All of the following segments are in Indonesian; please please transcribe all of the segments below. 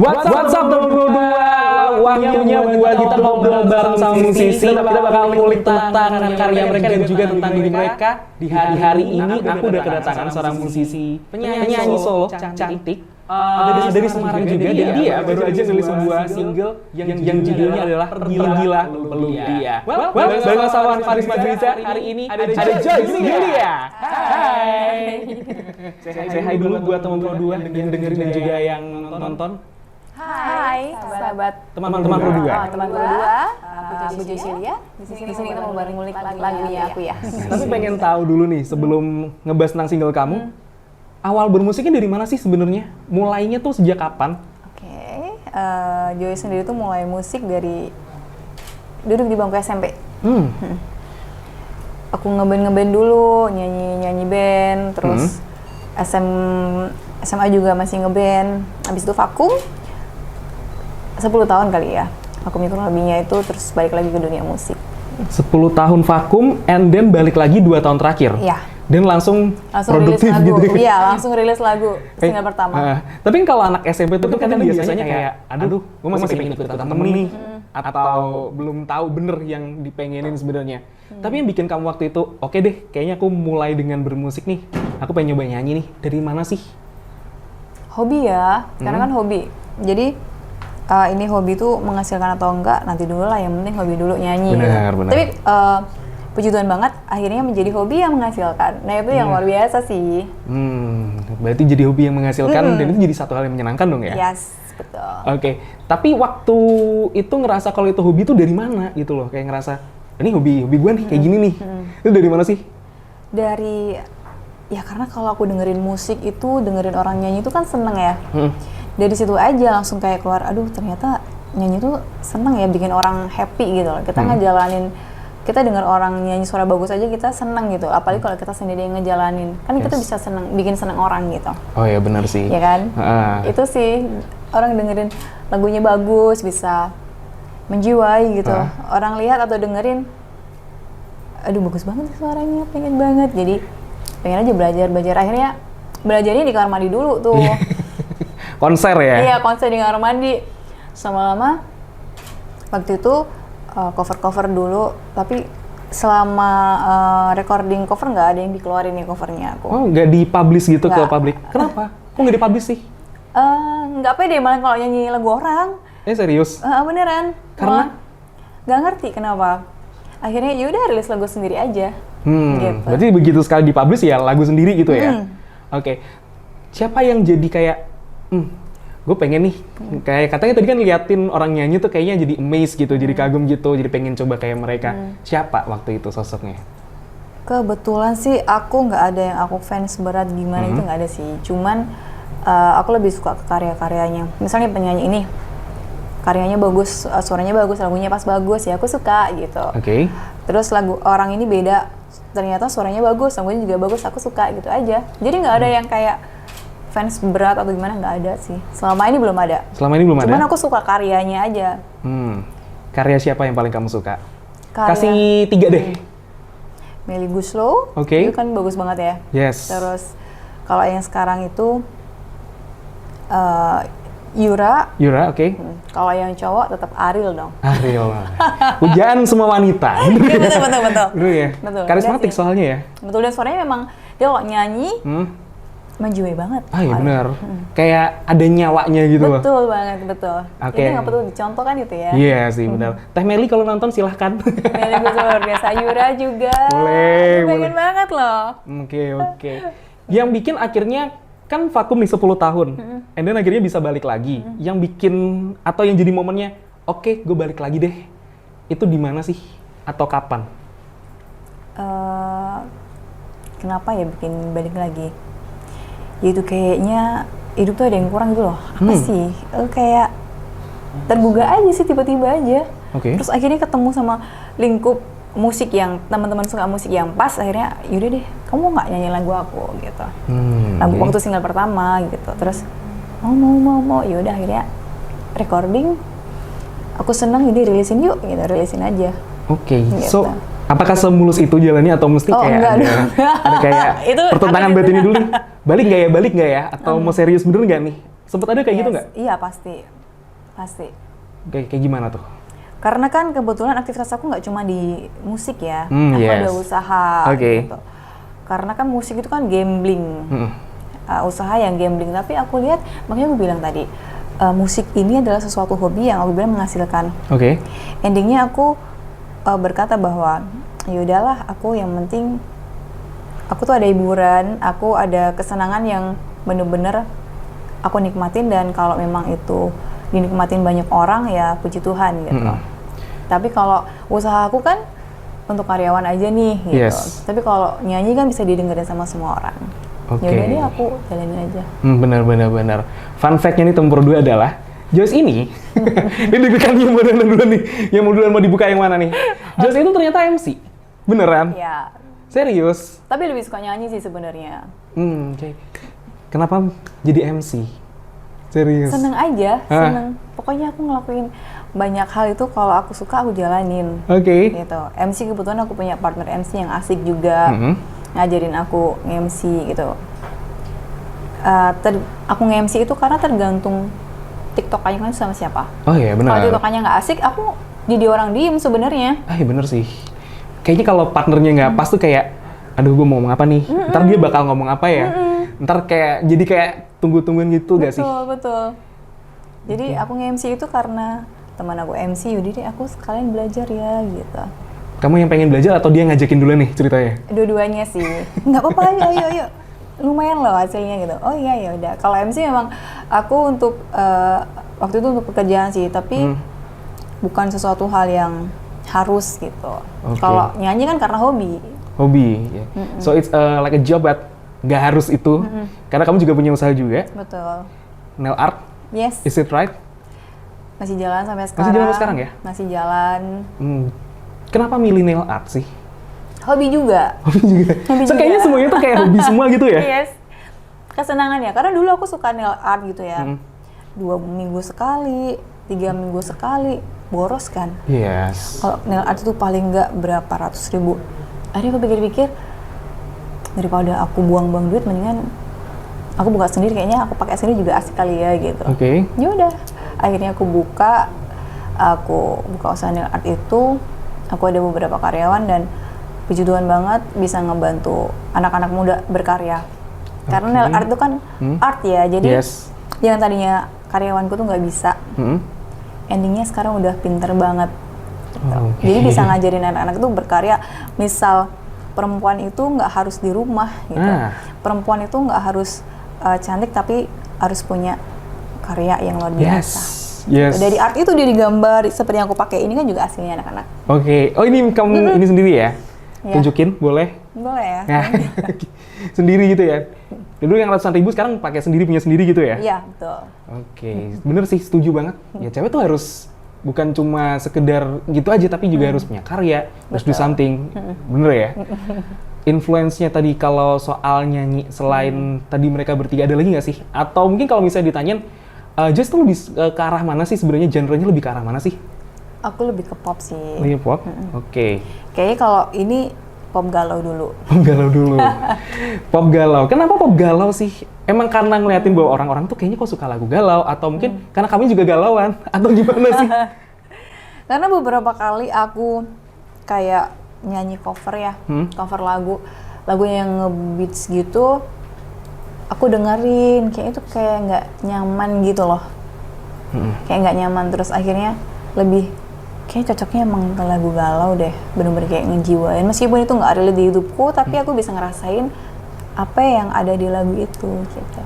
What's up teman-teman dua? Waktunya buat kita ngobrol bareng sama musisi. Kita bakal ngulik tentang karya mereka dan juga tentang diri mereka. Di hari ini aku udah kedatangan seorang musisi penyanyi solo cantik dari Semarang juga, dan dia baru aja nulis sebuah single yang judulnya adalah Gila Peluk Dia. Bareng sama Faris Madriza hari ini ada Joyce Julia. Hai. Say hi dulu buat teman-teman dua yang dengerin dan juga yang nonton. Hai, sahabat Teman-teman berdua. teman berdua, aku Julia. Di sini kita mau bareng ngulik lagunya aku ya. Tapi pengen tahu dulu nih sebelum ngebahas tentang single kamu, awal bermusiknya dari mana sih sebenarnya? Mulainya tuh sejak kapan? Oke, Joy sendiri tuh mulai musik dari duduk di bangku SMP. Aku ngeband dulu, nyanyi band, terus SMA juga masih ngeband. Habis itu vakum 10 tahun kali ya. Vakum kurang lebihnya itu, terus balik lagi ke dunia musik. 10 tahun vakum, and then balik lagi 2 tahun terakhir? Iya. Dan langsung produktif rilis lagu. gitu? Iya, langsung rilis lagu, single pertama. Tapi kalau anak SMP itu kan biasanya kayak, aduh, gue masih pengen ikut temen nih. Atau belum tahu bener yang dipengenin sebenarnya. Tapi yang bikin kamu waktu itu, oke deh, kayaknya aku mulai dengan bermusik nih. Aku pengen nyoba nyanyi nih. Dari mana sih? Hobi ya, karena kan hobi. Jadi ini hobi tuh menghasilkan atau enggak, nanti dulu lah, yang penting hobi dulu nyanyi. Benar. Tapi puji Tuhan banget, akhirnya menjadi hobi yang menghasilkan. Nah itu yang luar biasa sih. Berarti jadi hobi yang menghasilkan, dan itu jadi satu hal yang menyenangkan dong ya? Yes, betul. Oke, tapi waktu itu ngerasa kalau itu hobi itu dari mana gitu loh? Kayak ngerasa, ini hobi gue nih, kayak gini nih. Itu dari mana sih? Dari, ya karena kalau aku dengerin musik itu, dengerin orang nyanyi itu kan seneng ya. Dari situ aja langsung kayak keluar, aduh ternyata nyanyi tuh seneng ya, bikin orang happy gitu loh. Kita ngejalanin, kita dengar orang nyanyi suara bagus aja kita seneng gitu. Apalagi kalau kita sendiri yang ngejalanin, kan kita bisa seneng, bikin seneng orang gitu. Oh ya benar sih. Ya kan? Itu sih, orang dengerin lagunya bagus, bisa menjiwai gitu. Orang lihat atau dengerin, aduh bagus banget suaranya, pengen banget. Jadi pengen aja belajar. Akhirnya belajarnya di kamar mandi dulu tuh. Konser ya? Iya, konser di kamar mandi. Lama-lama waktu itu cover dulu, tapi selama recording cover nggak ada yang dikeluarin nih covernya aku. Oh, nggak di-publish gitu ke Nggak. publik? Kenapa? Kok nggak di-publish sih? Nggak pede malah kalau nyanyi lagu orang. Serius? Beneran. Karena? Nggak ngerti kenapa. Akhirnya yaudah rilis lagu sendiri aja. Gitu. Berarti begitu sekali di-publish ya lagu sendiri gitu ya? Oke. Siapa yang jadi kayak, gue pengen nih, kayak katanya tadi kan liatin orang nyanyi tuh kayaknya jadi amazed gitu, jadi kagum gitu, jadi pengen coba kayak mereka. Siapa waktu itu sosoknya? Kebetulan sih aku nggak ada yang aku fans berat gimana, itu nggak ada sih. Cuman aku lebih suka ke karya-karyanya. Misalnya penyanyi ini, karyanya bagus, suaranya bagus, lagunya pas bagus, ya aku suka gitu. Oke. Terus lagu orang ini beda, ternyata suaranya bagus, lagunya juga bagus, aku suka gitu aja. Jadi nggak ada yang kayak fans berat atau gimana, nggak ada sih. Selama ini belum ada. Cuman aku suka karyanya aja. Karya siapa yang paling kamu suka? Karya, Kasih 3 deh. Melly Goeslaw, itu kan bagus banget ya. Yes. Terus kalau yang sekarang itu Yura, oke. Kalau yang cowok tetap Ariel dong. Ariel. Pujaan semua wanita. Iya, betul. Betul ya? Betul. Karismatik soalnya ya? Betul, dan suaranya memang, dia kalau nyanyi, menjiwai banget. Iya benar. Kayak ada nyawanya gitu loh. Betul banget, betul. Oke. Ini nggak perlu dicontoh kan itu ya? Iya sih, benar. Teh Melly kalau nonton silahkan. Melly Goeslaw luar biasa. Yura juga. Boleh. Pengen banget loh. Oke. Yang bikin akhirnya, kan vakum nih 10 tahun. And then akhirnya bisa balik lagi. Yang bikin, atau yang jadi momennya, oke, gue balik lagi deh. Itu di mana sih? Atau kapan? Kenapa ya bikin balik lagi? Yaitu kayaknya hidup tuh ada yang kurang gitu loh. Apa sih? Kayak tergugah aja sih, tiba-tiba aja. Terus akhirnya ketemu sama lingkup musik yang teman-teman suka musik yang pas, akhirnya yaudah deh, kamu nggak nyanyi lagu aku gitu. Waktu single pertama gitu. Terus mau yaudah akhirnya recording. Aku seneng, jadi rilisin yuk gitu, rilisin aja. Gitu. So apakah semulus itu jalannya atau mesti kayak ada kayak itu pertentangan batin dulu nih? Balik nggak ya? Atau mau serius bener nggak nih Sempet ada kayak gitu nggak? Iya pasti. Kayak gimana tuh? Karena kan kebetulan aktivitas aku nggak cuma di musik ya, aku ada usaha gitu. Karena kan musik itu kan gambling, usaha yang gambling. Tapi aku lihat, makanya aku bilang tadi, musik ini adalah sesuatu hobi yang aku bilang menghasilkan. Endingnya aku berkata bahwa yaudahlah, aku yang penting aku tuh ada hiburan, aku ada kesenangan yang bener-bener aku nikmatin, dan kalau memang itu dinikmatin banyak orang ya puji Tuhan gitu. Tapi kalau usaha aku kan untuk karyawan aja nih gitu. Tapi kalau nyanyi kan bisa didengerin sama semua orang. Yaudah deh, aku jalanin aja. Benar. Fun fact-nya nih Tempur 2 adalah Joyce ini, ini deg-degan yang mau duluan nih, yang mau duluan mau dibuka yang mana nih? Joyce itu ternyata MC, beneran? Iya. Serius? Tapi lebih suka nyanyi sih sebenarnya. Kenapa jadi MC? Serius? Seneng aja, seneng. Pokoknya aku ngelakuin banyak hal itu, kalau aku suka aku jalanin. Gitu. MC kebetulan aku punya partner MC yang asik juga, ngajarin aku nge-MC gitu. Aku nge-MC itu karena tergantung TikTok-nya kan sama siapa. Oh iya benar. Kalau TikTok-nya nggak asik, aku jadi orang diem sebenarnya. Iya bener sih. Kayaknya kalau partnernya nggak pas tuh kayak, aduh gue mau ngomong apa nih? Ntar dia bakal ngomong apa ya? Ntar jadi kayak tunggu-tungguin gitu gak sih? Betul. Jadi aku nge-MC itu karena teman aku MC, yaudah deh aku sekalian belajar ya gitu. Kamu yang pengen belajar atau dia ngajakin dulu nih ceritanya? Dua-duanya sih. Nggak apa-apa, ayo. Lumayan loh hasilnya gitu. Oh iya, ya udah. Kalau MC memang aku untuk waktu itu untuk pekerjaan sih, tapi bukan sesuatu hal yang harus gitu. Kalau nyanyi kan karena hobi. Yeah. So it's like a job, but nggak harus itu. Karena kamu juga punya usaha juga. Betul. Nail art. Yes. Is it right? Masih jalan sampai sekarang. Masih jalan sampai sekarang ya? Masih jalan. Kenapa milih nail art sih? Hobi juga. So kayaknya semuanya tuh kayak hobi semua gitu ya? Yes. Kesenangan ya. Karena dulu aku suka nail art gitu ya. 2 minggu sekali, 3 minggu sekali, boros kan. Yes. Kalau nail art itu paling nggak berapa ratus ribu. Akhirnya aku pikir-pikir, daripada aku buang-buang duit, mendingan aku buka sendiri, kayaknya aku pakai sendiri juga asik kali ya gitu. Ya udah, akhirnya aku buka usaha nail art itu. Aku ada beberapa karyawan dan puji Tuhan banget bisa ngebantu anak-anak muda berkarya. Karena nail art itu kan art ya, jadi yang tadinya karyawanku tuh nggak bisa, endingnya sekarang udah pinter banget. Jadi bisa ngajarin anak-anak itu berkarya. Misal perempuan itu nggak harus di rumah gitu. Perempuan itu nggak harus cantik, tapi harus punya karya yang luar biasa. Dari art itu dia digambar seperti yang aku pakai ini kan juga aslinya anak-anak. Oh ini kamu ini sendiri ya? Tunjukin boleh? Boleh ya. Sendiri gitu ya? Dulu yang ratusan ribu sekarang pakai punya sendiri gitu ya? Iya betul. Bener sih, setuju banget. Ya cewek tuh harus bukan cuma sekedar gitu aja, tapi juga harus punya karya, harus do something. Bener ya? Influence-nya tadi kalau soal nyanyi, selain tadi mereka bertiga, ada lagi nggak sih? Atau mungkin kalau misalnya ditanyain, Joyce tuh lebih ke arah mana sih sebenarnya, genre-nya lebih ke arah mana sih? Aku lebih ke pop sih. Lebih pop? Kayaknya kalau ini pop galau dulu. Pop galau. Kenapa pop galau sih? Emang karena ngeliatin bahwa orang-orang tuh kayaknya kok suka lagu galau, atau mungkin karena kami juga galauan, atau gimana sih? Karena beberapa kali aku kayak nyanyi cover ya, cover lagu yang nge-beats gitu, aku dengerin, kayak itu kayak nggak nyaman gitu loh. Kayak nggak nyaman, terus akhirnya lebih kayak cocoknya emang ke lagu galau deh, bener-bener kayak ngejiwain. Meskipun itu nggak relate di hidupku, tapi aku bisa ngerasain apa yang ada di lagu itu gitu.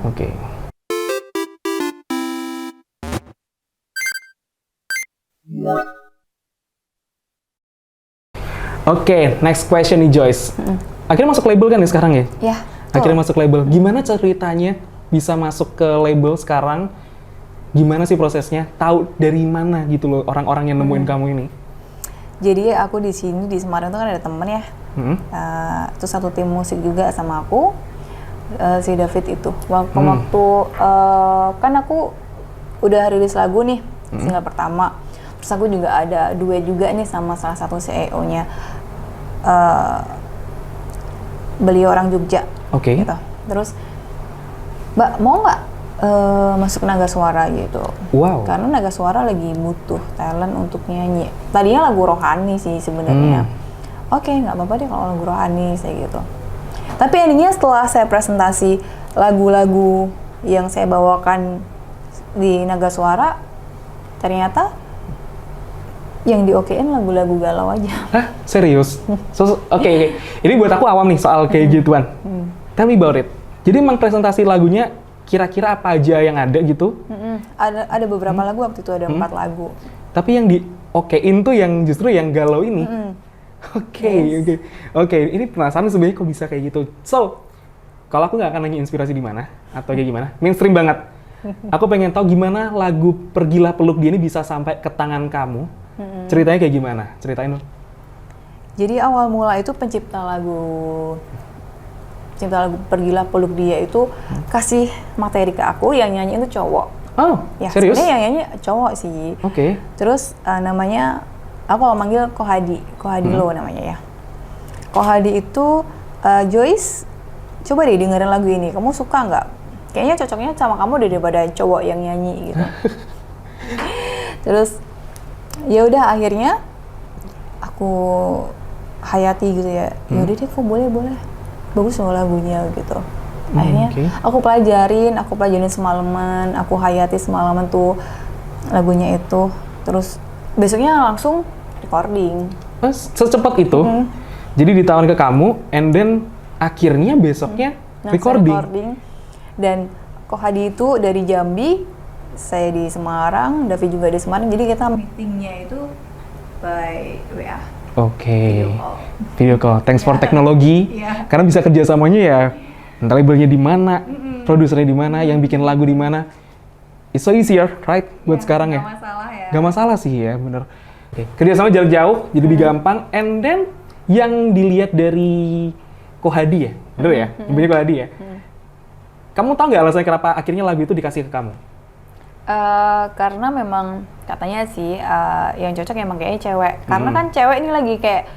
Next question nih Joyce. Akhirnya masuk label kan nih sekarang ya? Iya. Akhirnya masuk label. Gimana ceritanya bisa masuk ke label sekarang? Gimana sih prosesnya? Tahu dari mana gitu loh orang-orang yang nemuin kamu ini? Jadi aku di sini di Semarang tuh kan ada temen ya. Terus satu tim musik juga sama aku, si David itu. Waktu kan aku udah rilis lagu nih, single pertama. Terus aku juga ada duet juga nih sama salah satu CEO-nya. Beliau orang Jogja. Gitu. Terus, Mbak mau nggak masuk Naga Suara gitu. Wow. Karena Naga Suara lagi butuh talent untuk nyanyi. Tadinya lagu rohani sih sebenarnya. Oke, nggak apa-apa deh kalau lagu rohani saya gitu. Tapi endingnya setelah saya presentasi lagu-lagu yang saya bawakan di Naga Suara, ternyata yang di-okein lagu-lagu galau aja. Hah? Serius? Oke. Ini buat aku awam nih soal kayak gituan. Tell me about it. Jadi emang presentasi lagunya kira-kira apa aja yang ada gitu? Ada beberapa lagu, waktu itu ada 4 lagu. Tapi yang di-okein tuh yang justru yang galau ini? Oke. Ini penasaran sebenarnya kok bisa kayak gitu. So, kalau aku nggak akan nanya inspirasi di mana atau kayak gimana, mainstream banget. Aku pengen tahu gimana lagu Pergilah Peluk Dia ini bisa sampai ke tangan kamu. Ceritanya kayak gimana? Ceritain dong. Jadi awal mula itu pencipta lagu Pergilah Peluk Dia itu kasih materi ke aku, yang nyanyi itu cowok. Oh, ya, serius? Sebenarnya yang nyanyi cowok sih. Oke. Terus namanya, aku kalau manggil Kohadi Lo namanya ya. Kohadi itu, Joyce, coba deh dengerin lagu ini, kamu suka nggak? Kayaknya cocoknya sama kamu daripada cowok yang nyanyi gitu. Terus ya udah akhirnya aku hayati gitu ya. Ya udah deh, kok boleh. Bagus loh lagunya gitu. Akhirnya aku pelajarin semalaman, aku hayati semalaman tuh lagunya itu. Terus besoknya langsung recording. Secepat itu? Jadi ditawarin ke kamu, and then akhirnya besoknya recording. Dan Kohadi itu dari Jambi, saya di Semarang, Davi juga di Semarang. Jadi kita meetingnya itu by WA. Oke. Video call. Thanks for teknologi. Karena bisa kerjasamanya ya, entah labelnya di mana, produsernya di mana, yang bikin lagu di mana. It's so easier, right? Buat sekarang ya. Gak masalah ya. Gak masalah sih ya, bener. Kerjasama jarak jauh, jadi lebih gampang. And then yang dilihat dari Kohadi ya, bener ya? Ibunya Kohadi ya. Kamu tahu nggak alasannya kenapa akhirnya lagu itu dikasih ke kamu? Karena memang katanya sih yang cocok emang kayaknya cewek. Karena kan cewek ini lagi kayak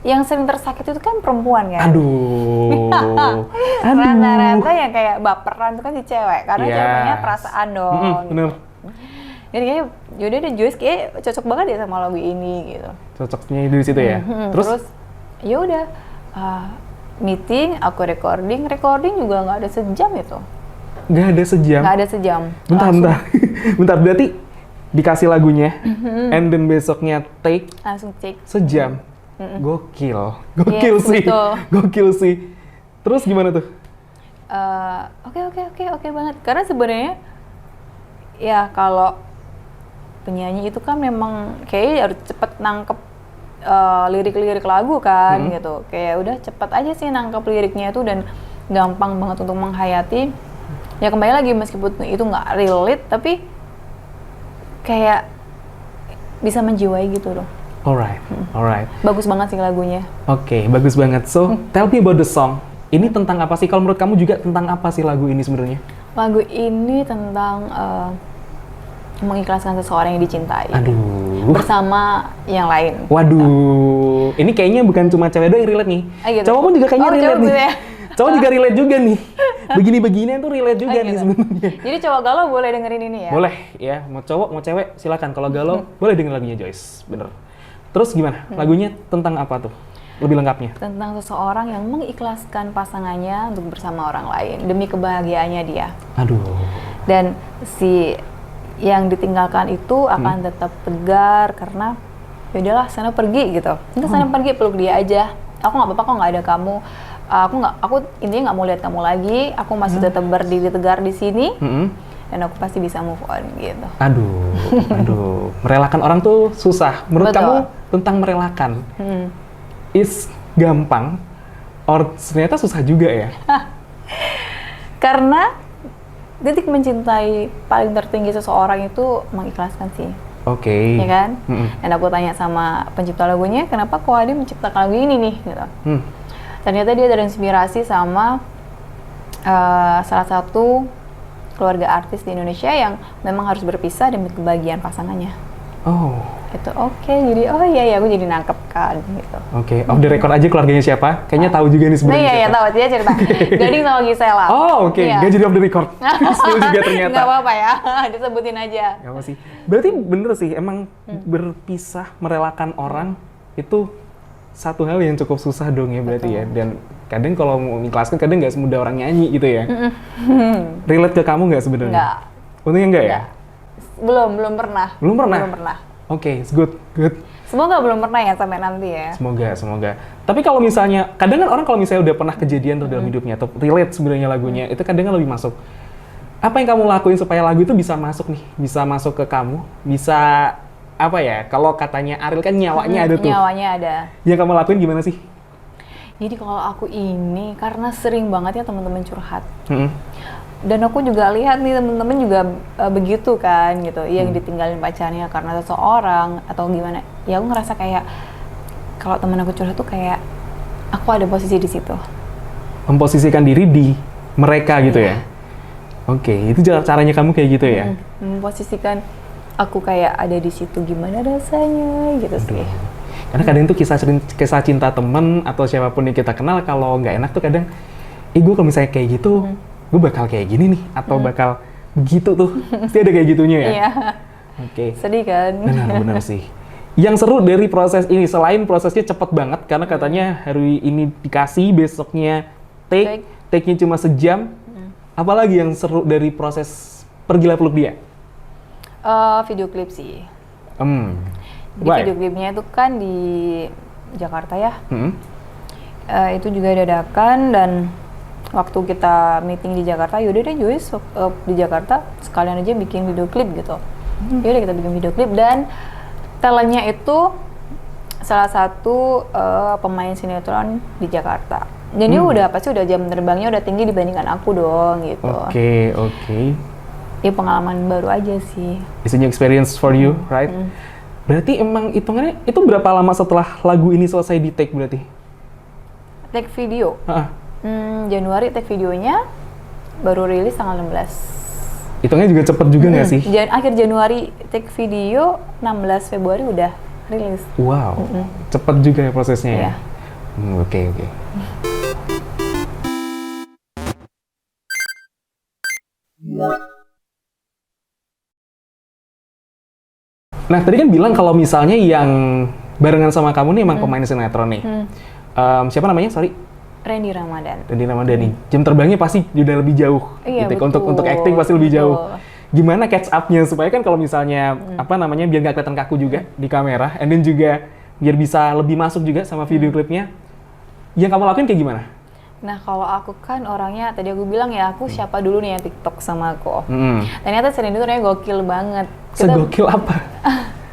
yang sering tersakiti itu kan perempuan kan. Aduh. Rata-rata yang kayak baperan itu kan si cewek. Karena ceweknya perasaan dong. Bener. Jadi kayaknya yaudah deh, Joyce kayak cocok banget ya sama lagu ini gitu. Cocoknya di situ ya. Terus ya udah meeting, aku recording juga nggak ada sejam itu. Nggak ada sejam? Nggak ada sejam. Bentar, berarti dikasih lagunya, and then besoknya langsung take. Sejam? Gokil Yes, sih. betul. Gokil sih. Terus gimana tuh? Oke banget. Karena sebenarnya ya kalau penyanyi itu kan memang kayaknya harus cepet nangkep lirik-lirik lagu kan gitu. Kayak udah cepet aja sih nangkep liriknya itu dan gampang banget untuk menghayati. Ya kembali lagi, meskipun itu nggak relate, tapi kayak bisa menjiwai gitu loh. Alright. Bagus banget sih lagunya. Oke, bagus banget. So, tell me about the song. Ini tentang apa sih? Kalau menurut kamu juga tentang apa sih lagu ini sebenarnya? Lagu ini tentang mengikhlaskan seseorang yang dicintai. Aduh. Bersama yang lain. Waduh. Ini kayaknya bukan cuma cewek doang yang relate nih. Gitu. Cowok pun juga kayaknya relate nih. Ya? Cowok juga relate juga nih. Begini-beginian tuh relate juga nih sebenarnya. Jadi cowok galau boleh dengerin ini ya? Boleh ya, mau cowok mau cewek silakan. Kalau galau boleh dengerin lagunya Joyce, bener. Terus gimana? Lagunya tentang apa tuh? Lebih lengkapnya? Tentang seseorang yang mengikhlaskan pasangannya untuk bersama orang lain demi kebahagiaannya dia. Aduh. Dan si yang ditinggalkan itu akan tetap tegar karena ya udahlah sana pergi gitu. Kita sana pergi, peluk dia aja. Aku nggak apa-apa kok nggak ada kamu. Aku intinya nggak mau lihat kamu lagi. Aku masih tetap berdiri tegar di sini. Dan aku pasti bisa move on gitu. Aduh. Merelakan orang tuh susah. Menurut kamu tentang merelakan, is gampang, or ternyata susah juga ya? Karena titik mencintai paling tertinggi seseorang itu mengikhlaskan sih. Oke. Ya kan? Dan aku tanya sama pencipta lagunya, kenapa kok Adi menciptakan lagu ini nih? Gitu. Ternyata dia terinspirasi sama salah satu keluarga artis di Indonesia yang memang harus berpisah demi kebahagiaan pasangannya. Oh. Itu oke, jadi oh iya aku jadi nangkep kan gitu. Oke, off the record aja keluarganya siapa? Kayaknya tahu juga nih Nah sebenarnya. iya tahu dia cerita. Gading sama Gisela. Oh oke, Iya. nggak jadi off the record. Spill juga ternyata. Nggak apa-apa ya, disebutin aja. Gak apa sih. Berarti bener sih, emang berpisah, merelakan orang itu satu hal yang cukup susah dong ya berarti ya. Dan kadang kalau mau mengikhlaskan, kadang nggak semudah orang nyanyi gitu ya. Relate ke kamu nggak sebenarnya? Nggak. Untungnya nggak ya? Belum pernah. Belum pernah? Belum pernah. Oke, good. Semoga belum pernah ya sampai nanti ya. Semoga. Tapi kalau misalnya, kadang kan orang kalau misalnya udah pernah kejadian tuh dalam hidupnya, atau relate sebenarnya lagunya, itu kadang kan lebih masuk. Apa yang kamu lakuin supaya lagu itu bisa masuk nih? Bisa masuk ke kamu? Bisa, apa ya, kalau katanya Ariel kan nyawanya ada tuh. Nyawanya ada. Yang kamu lakuin gimana sih? Jadi kalau aku ini, karena sering banget ya teman-teman curhat. Mm-mm. Dan aku juga lihat nih temen-temen juga begitu kan gitu, yang ditinggalin pacarnya karena seseorang atau gimana. Ya aku ngerasa kayak kalau temen aku curhat tuh kayak aku ada posisi di situ. Memposisikan diri di mereka gitu ya? Oke, itu caranya kamu kayak gitu ya? Memposisikan aku kayak ada di situ, gimana rasanya gitu sih. Karena kadang tuh kisah cinta temen atau siapapun yang kita kenal, kalau nggak enak tuh kadang, gue kalau misalnya kayak gitu, gue bakal kayak gini nih, atau bakal begitu tuh. Pasti ada kayak gitunya ya? Iya. Oke. Sedih kan? Benar sih. Yang seru dari proses ini, selain prosesnya cepet banget, karena katanya hari ini dikasih, besoknya take-nya cuma sejam. Apalagi yang seru dari proses pergi peluk dia? Video klip sih. Jadi Why? video klipnya itu kan di Jakarta ya. Itu juga dadakan dan waktu kita meeting di Jakarta, yaudah deh Joyce di Jakarta sekalian aja bikin video klip gitu. Yaudah kita bikin video klip dan talentnya itu salah satu pemain sinetron di Jakarta. Jadi pasti udah jam terbangnya udah tinggi dibandingkan aku dong gitu. Oke. Ya pengalaman baru aja sih. It's a new experience for you, right? Berarti emang hitungannya itu berapa lama setelah lagu ini selesai di take berarti? Take video. Januari take videonya, baru rilis tanggal 16. Hitungnya juga cepet juga nggak sih? Akhir Januari take video, 16 Februari udah rilis. Wow, cepet juga ya prosesnya ya? Oke. Nah, tadi kan bilang kalau misalnya yang barengan sama kamu nih emang pemain sinetron nih. Siapa namanya? Sorry. Randy Ramadan. Randy Ramadhani. Jam terbangnya pasti udah lebih jauh. Iya, gitu. betul. Untuk acting pasti lebih jauh. Betul. Gimana catch up-nya supaya kan kalau misalnya biar nggak kelihatan kaku juga di kamera, and then juga biar bisa lebih masuk juga sama video klipnya. Yang kamu lakuin kayak gimana? Nah, kalau aku kan orangnya, tadi aku bilang ya, aku siapa dulu nih yang TikTok sama aku. Ternyata Randy itu ternyata gokil banget. Segokil apa?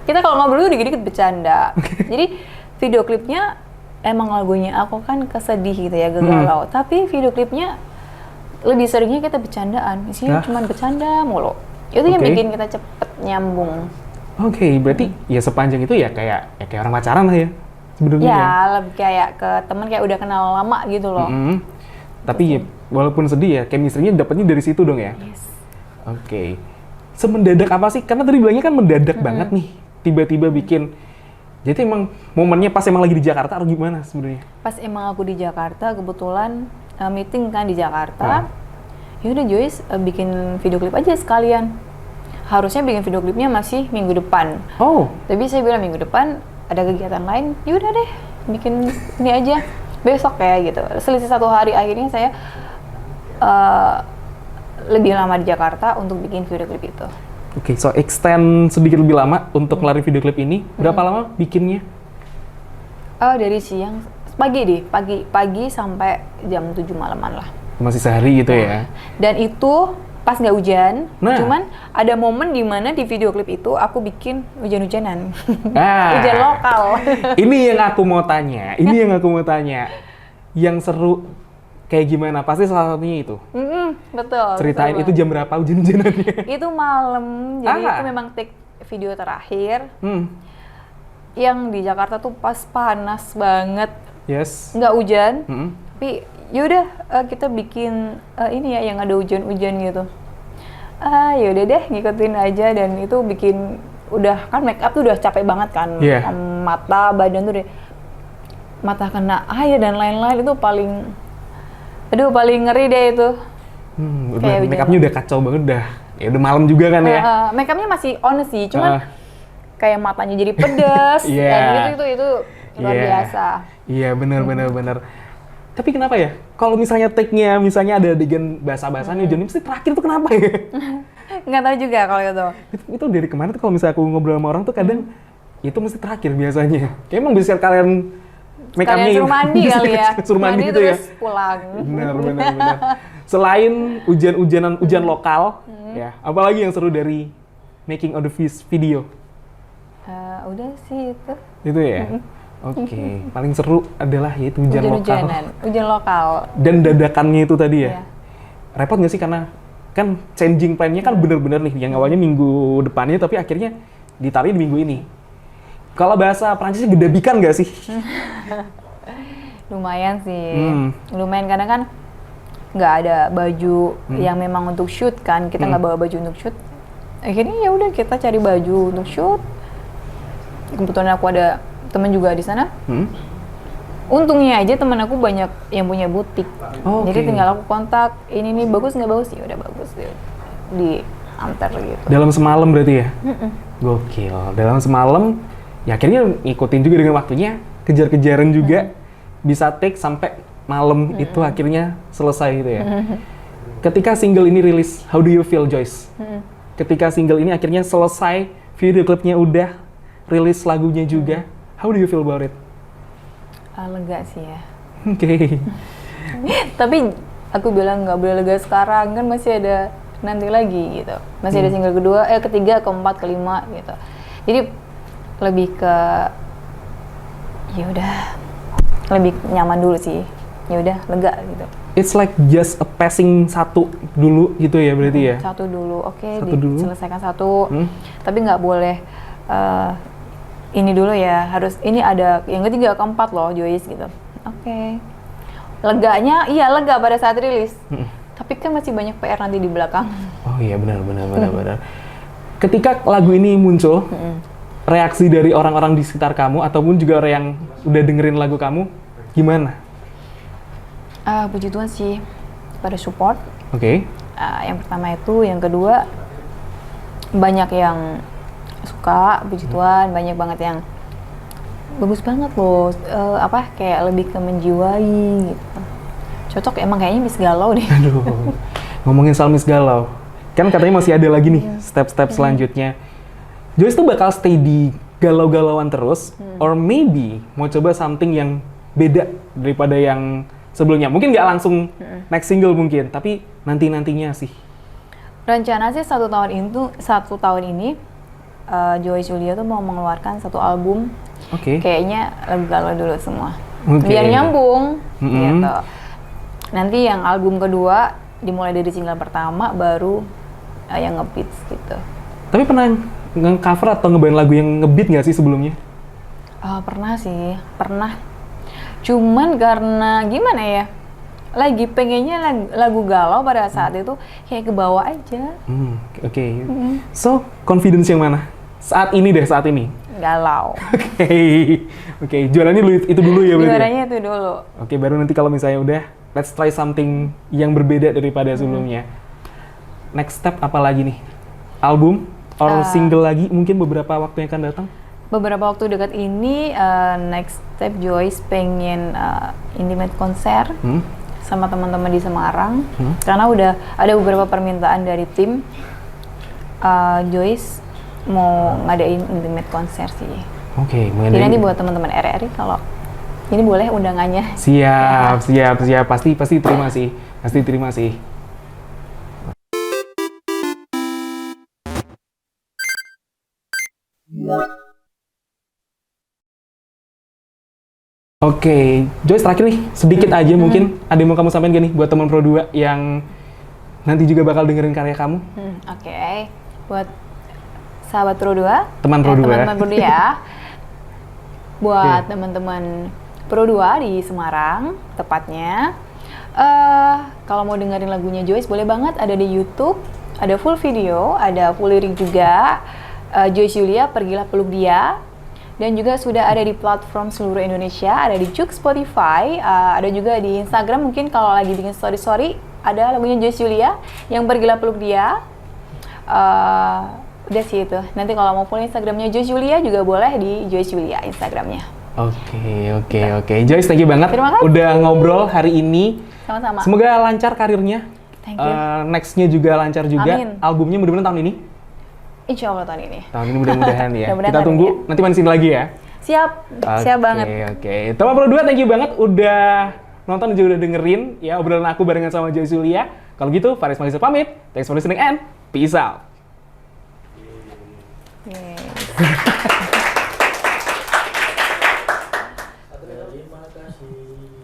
Kita kalau ngobrol tuh dikit-dikit bercanda. Jadi video klipnya emang lagunya aku kan kesedih gitu ya, galau. Tapi video klipnya lebih seringnya kita bercandaan. Isinya cuma bercanda mulu. Itu yang bikin kita cepet nyambung. Oke, berarti ya sepanjang itu ya kayak orang pacaran lah ya sebenarnya. Ya, lebih kayak ke teman kayak udah kenal lama gitu loh. Tapi ya, walaupun sedih ya, chemistry-nya dapetnya dari situ dong ya. Yes. Oke. Semendadak apa sih? Karena tadi bilangnya kan mendadak banget nih. Tiba-tiba bikin. Jadi emang momennya pas emang lagi di Jakarta atau gimana sebenarnya? Pas emang aku di Jakarta, kebetulan meeting kan di Jakarta. Ya udah Joyce bikin video klip aja sekalian. Harusnya bikin video klipnya masih minggu depan. Oh. Tapi saya bilang minggu depan ada kegiatan lain. Ya udah deh, bikin ini aja besok kayak gitu. Selisih 1 hari akhirnya saya lebih lama di Jakarta untuk bikin video klip itu. Oke, so extend sedikit lebih lama untuk ngelarin video klip ini. Berapa lama bikinnya? Dari siang, pagi sampai jam 7 malaman lah. Masih sehari gitu ya? Dan itu pas nggak hujan, Nah. cuman ada momen di mana di video klip itu aku bikin hujan-hujanan. Ah. Hujan lokal. Ini yang aku mau tanya. Yang seru kayak gimana? Pasti salah satunya itu. Betul. Ceritain betul itu jam berapa hujan-hujanannya? Itu malam, jadi itu memang take video terakhir. Yang di Jakarta tuh pas panas banget, Yes. nggak hujan, tapi yaudah kita bikin ini ya yang ada hujan-hujan gitu. Yaudah deh ngikutin aja dan itu bikin udah kan make up tuh udah capek banget kan, mata, badan tuh mata kena air dan lain-lain itu paling ngeri deh itu. Make upnya udah kacau banget udah malam juga kan ya. Make upnya masih on sih, cuman kayak matanya jadi pedes dan itu luar biasa. Iya benar. Tapi kenapa ya? Kalau misalnya take-nya misalnya ada adegan basah-basahan hujan, mesti terakhir tuh kenapa ya? Nggak tahu juga kalau itu. Itu dari kemarin tuh kalau misalnya aku ngobrol sama orang tuh kadang itu mesti terakhir biasanya. Kayak emang bisa kalian make up-nya suruh mandi kali ya. Suruh mandi gitu terus ya. Pulang. Benar. Selain hujan lokal, ya, apalagi yang seru dari making of the video? Udah sih itu. Itu ya. Oke, paling seru adalah yaitu hujan lokal. Dan dadakannya itu tadi ya. Repot nggak sih karena kan changing plan-nya kan bener-bener nih yang awalnya minggu depannya tapi akhirnya ditaruh di minggu ini. Kalau bahasa Prancisnya gedabikan nggak sih? Lumayan sih. Lumayan karena kan nggak ada baju yang memang untuk shoot kan. Kita nggak bawa baju untuk shoot. Akhirnya ya udah kita cari baju untuk shoot. Kebetulan aku ada teman juga di sana. Untungnya aja teman aku banyak yang punya butik. Jadi tinggal aku kontak, ini nih bagus nggak bagus? Ya udah bagus deh. Diantar gitu. Dalam semalam berarti ya? Gokil. Dalam semalam ya akhirnya ngikutin juga dengan waktunya, kejar-kejaran juga bisa take sampai malam itu akhirnya selesai gitu ya. Ketika single ini rilis, how do you feel, Joyce? Ketika single ini akhirnya selesai, video klipnya udah, rilis lagunya juga, how do you feel about it? Lega sih ya. Oke. Tapi aku bilang nggak boleh lega sekarang, kan masih ada nanti lagi gitu. Masih ada single kedua, ketiga, keempat, kelima gitu. Jadi lebih ke ya udah lebih nyaman dulu sih. Ya udah lega gitu. It's like just a passing satu dulu gitu ya berarti ya? Satu dulu, diselesaikan satu. Tapi nggak boleh ini dulu ya, harus ini ada yang ketiga, keempat loh Joyce gitu. Leganya, iya lega pada saat rilis. Tapi kan masih banyak PR nanti di belakang. Oh iya benar. Ketika lagu ini muncul, reaksi dari orang-orang di sekitar kamu ataupun juga orang yang udah dengerin lagu kamu gimana? Puji Tuhan sih pada support. Yang pertama itu, yang kedua banyak yang suka, puji Tuhan, banyak banget yang bagus banget loh, kayak lebih ke menjiwai gitu. Cocok emang kayaknya Miss Galau deh. Aduh, ngomongin soal Miss Galau, kan katanya masih ada lagi nih step-step selanjutnya. Joyce tuh bakal stay di galau-galauan terus, or maybe mau coba something yang beda daripada yang sebelumnya. Mungkin nggak langsung next single mungkin, tapi nanti-nantinya sih. Rencana sih satu tahun ini Joyce Yulia tuh mau mengeluarkan satu album. Kayaknya lagu galau dulu semua. Biar nyambung gitu. Nanti yang album kedua dimulai dari single pertama baru yang nge-beats gitu. Tapi pernah nge-cover atau ngebawain lagu yang nge-beat nggak sih sebelumnya? Pernah sih, pernah. Cuman karena gimana ya? Lagi pengennya lagu galau pada saat itu kayak ke bawah aja. So, confidence yang mana? Saat ini. Galau. Jualannya itu dulu ya berarti? Jualannya itu dulu. Baru nanti kalau misalnya udah, let's try something yang berbeda daripada sebelumnya. Next step apa lagi nih? Album? Or single lagi mungkin beberapa waktu yang akan datang? Beberapa waktu dekat ini, next step Joyce pengen intimate konser sama teman-teman di Semarang. Karena udah ada beberapa permintaan dari tim. Joyce mau ngadain intimate konser sih. Jadi nanti buat teman-teman RRI kalau ini boleh undangannya. Siap. Pasti terima sih. Joyce terakhir nih, sedikit aja mungkin ada yang mau kamu sampaikan gak nih buat teman Pro 2 yang nanti juga bakal dengerin karya kamu? Buat sahabat Pro 2, teman Pro 2 ya. Buat teman-teman Pro 2 di Semarang tepatnya, kalau mau dengerin lagunya Joyce boleh banget, ada di YouTube, ada full video, ada full lirik juga. Joyce Yulia, Pergilah Peluk Dia. Dan juga sudah ada di platform seluruh Indonesia, ada di Joox, Spotify, ada juga di Instagram. Mungkin kalau lagi bikin story ada lagunya Joyce Yulia yang Pergilah Peluk Dia. Udah sih itu. Nanti kalau mau follow Instagramnya Joyce Yulia juga boleh di Joyce Yulia Instagramnya. Oke. Joyce, thank you banget Terima kasih. udah ngobrol hari ini. Sama-sama. Semoga lancar karirnya. Thank you. Nextnya juga lancar juga. Amin. Albumnya mudah-mudahan tahun ini. Insya Allah tahun ini. Tahun ini mudah-mudahan ya. Mudah-mudahan Kita tahun tunggu ini nanti main sini lagi ya. Siap, siap banget. Oke. Teman Pro 2, thank you banget udah nonton juga udah dengerin ya obrolan aku barengan sama Joyce Yulia. Kalau gitu, Faris Malisir pamit. Thanks for listening and peace out. Yes.